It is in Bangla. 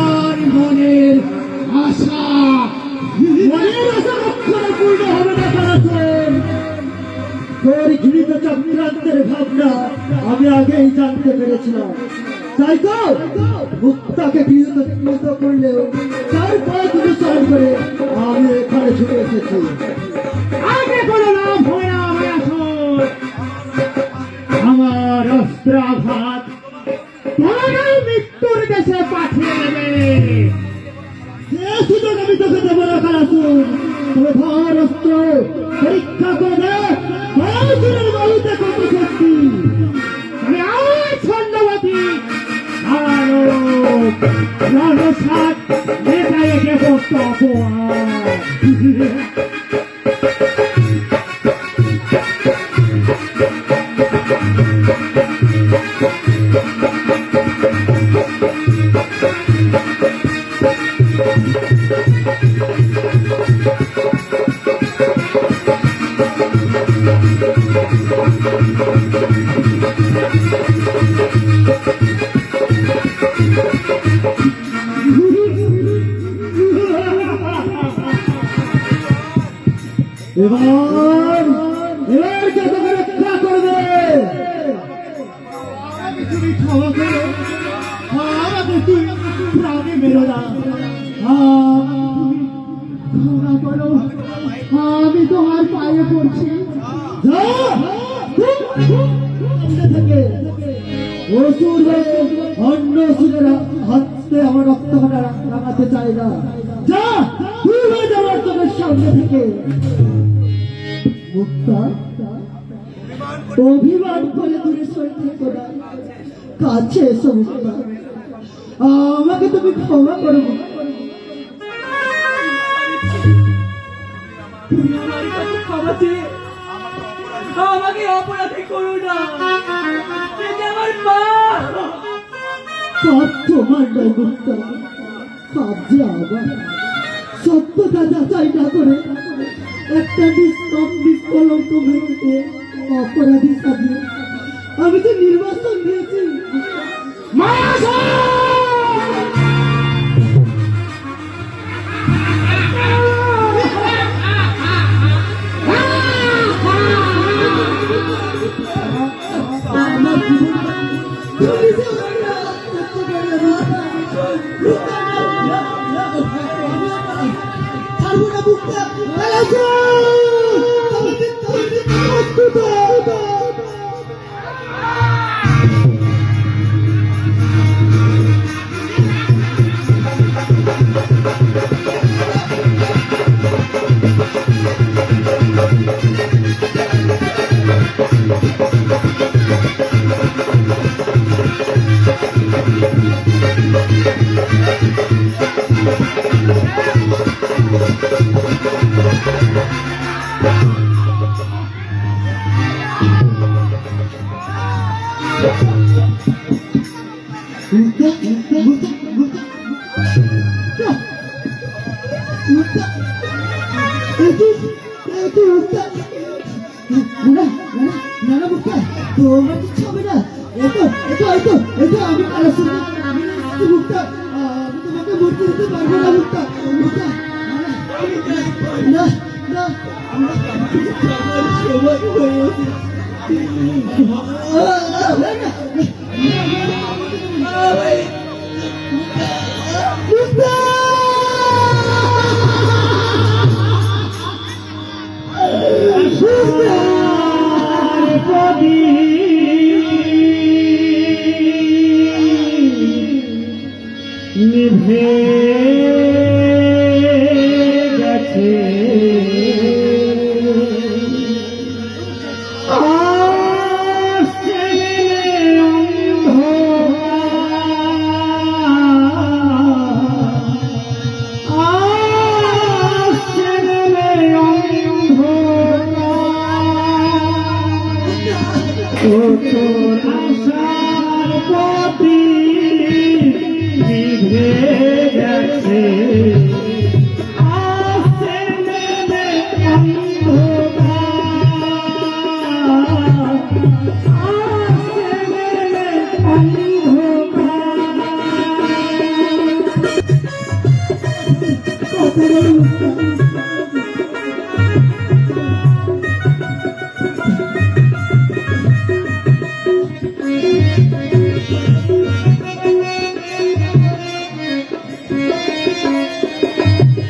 আর মনের আশা কখনো পূর্ণ হবে না। কারাসন, তোর ঘৃণিত চক্রান্তের ভাবনা আমি আগেই জানতে পেরেছিলাম। তাই তো মুক্তাকে গৃহীত করলেও তারপরে তুমি স্মরণ করে আমি এখানে ছুটে এসেছি। আগে কোনো লাভ হয় না। আমার অস্ত্রাঘাত তোমার মৃত্যুর দেশে পাঠিয়ে দেবে। সে সুযোগ আমি তোকে দেবো না। কারাসুর, তবে ধর অস্ত্র পরীক্ষা করে দে কারাসুরের বাহুতে কত শক্তি। আমি আমার ছন্দবতী রণসাত নেতায় দেব এবার কে তোকে রক্ষা করবে? তুমি ক্ষমা করো, আমাকে তুই প্রাণে মেরো না। ক্ষমা করো, আমি তোমার পায়ে পড়ছি। থেকে অসুর হয়ে অন্য অসুরের হাতে আমার রক্ত রাখাতে চাই না। যা তুই হয়ে যাওয়ার তোদের সামনে থেকে। মুক্তা, অভিমান করে দূরে সরে থেকো না, কাছে এসো। মুক্তা, আমাকে তুমি ক্ষমা করো। আমাকে অপরাধী করো না। আমার মা তোমার নয় মুক্তা, পাপ যে আমার। সত্যতা যাচাই না করে একটা নিষ্কলঙ্ক মেয়েকে অপরাধী সাজিয়ে আমি যে নির্বাচন দিয়েছি। আমি তোমাকে মরতে দিতে পারবো না। মুক্তা, মুক্তা, না না, সময় হয়েছে। নিভে গেছে Oh, করুন